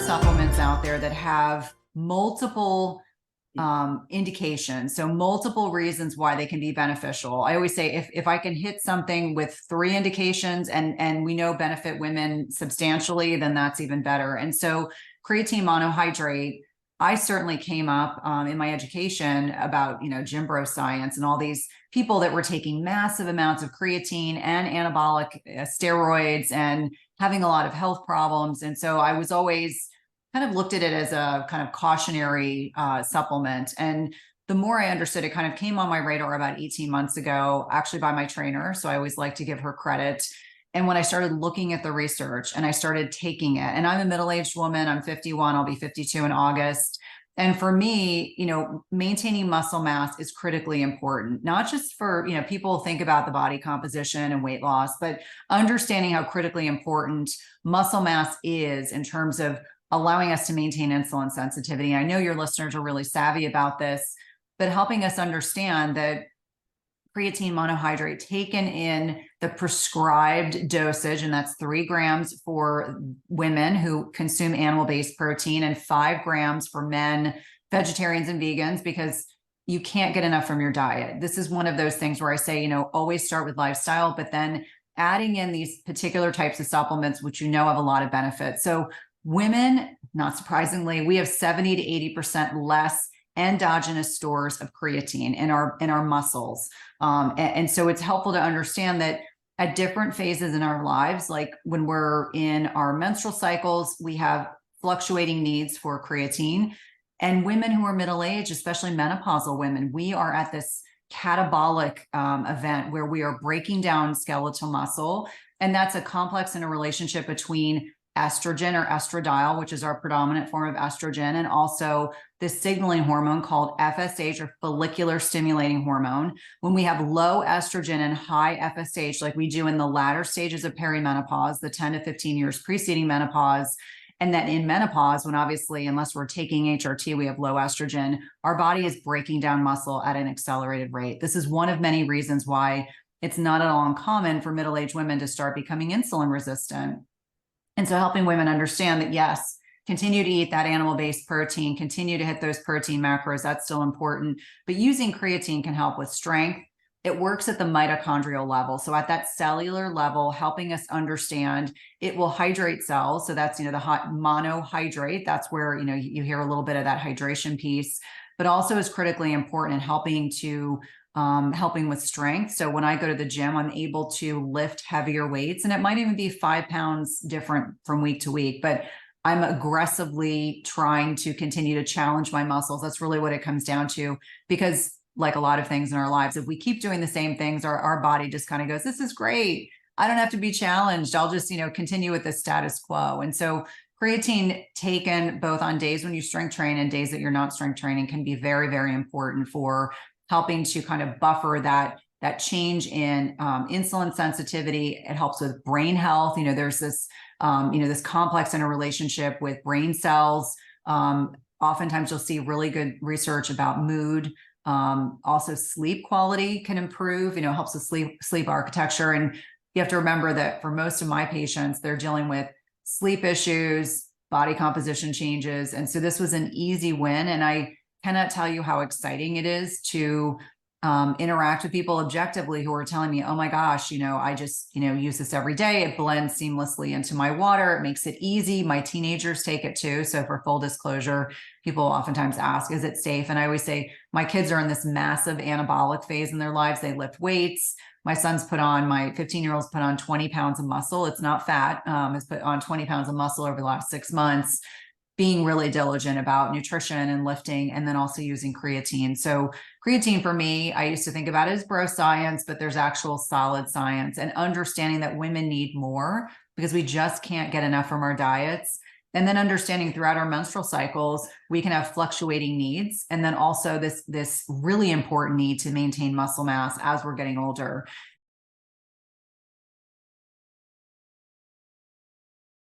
supplements out there that have multiple indications. So multiple reasons why they can be beneficial. I always say if I can hit something with 3 indications and we know benefit women substantially, then that's even better. And so creatine monohydrate, I certainly came up in my education about, gym bro science and all these people that were taking massive amounts of creatine and anabolic steroids and having a lot of health problems. And so I was always kind of looked at it as a kind of cautionary supplement. And the more I understood, it kind of came on my radar about 18 months ago, actually by my trainer. So I always like to give her credit. And when I started looking at the research and I started taking it, and I'm a middle-aged woman, I'm 51, I'll be 52 in August. And for me, maintaining muscle mass is critically important, not just for, people think about the body composition and weight loss, but understanding how critically important muscle mass is in terms of allowing us to maintain insulin sensitivity. I know your listeners are really savvy about this, but helping us understand that creatine monohydrate taken in the prescribed dosage, and that's 3 grams for women who consume animal-based protein and 5 grams for men, vegetarians and vegans, because you can't get enough from your diet. This is one of those things where I say, always start with lifestyle, but then adding in these particular types of supplements, which have a lot of benefits. So women, not surprisingly, we have 70 to 80% less endogenous stores of creatine in our muscles. And so it's helpful to understand that at different phases in our lives, like when we're in our menstrual cycles, we have fluctuating needs for creatine. And women who are middle-aged, especially menopausal women, we are at this catabolic event where we are breaking down skeletal muscle. And that's a complex in a relationship between estrogen or estradiol, which is our predominant form of estrogen, and also this signaling hormone called FSH, or follicular stimulating hormone. When we have low estrogen and high FSH, like we do in the latter stages of perimenopause, the 10 to 15 years preceding menopause, and then in menopause, when obviously, unless we're taking HRT, we have low estrogen, our body is breaking down muscle at an accelerated rate. This is one of many reasons why it's not at all uncommon for middle-aged women to start becoming insulin resistant. And so helping women understand that, yes, continue to eat that animal-based protein, continue to hit those protein macros, that's still important. But using creatine can help with strength. It works at the mitochondrial level. So at that cellular level, helping us understand, it will hydrate cells. So that's, the hot monohydrate. That's where, you hear a little bit of that hydration piece, but also is critically important in helping with strength. So when I go to the gym, I'm able to lift heavier weights, and it might even be 5 pounds different from week to week, but I'm aggressively trying to continue to challenge my muscles. That's really what it comes down to, because like a lot of things in our lives, if we keep doing the same things, our body just kind of goes, this is great. I don't have to be challenged. I'll just, continue with the status quo. And so creatine taken both on days when you strength train and days that you're not strength training can be very, very important for helping to kind of buffer that change in insulin sensitivity. It helps with brain health. There's this, this complex interrelationship with brain cells. Oftentimes you'll see really good research about mood. Also sleep quality can improve, helps with sleep architecture. And you have to remember that for most of my patients, they're dealing with sleep issues, body composition changes. And so this was an easy win. And I cannot tell you how exciting it is to interact with people objectively who are telling me, oh my gosh, I just, use this every day. It blends seamlessly into my water. It makes it easy. My teenagers take it too. So for full disclosure, people oftentimes ask, is it safe? And I always say, my kids are in this massive anabolic phase in their lives. They lift weights. My 15-year-old's put on 20 pounds of muscle. It's not fat. It's put on 20 pounds of muscle over the last 6 months, being really diligent about nutrition and lifting, and then also using creatine. So creatine for me, I used to think about it as bro science, but there's actual solid science, and understanding that women need more because we just can't get enough from our diets. And then understanding throughout our menstrual cycles, we can have fluctuating needs. And then also this really important need to maintain muscle mass as we're getting older.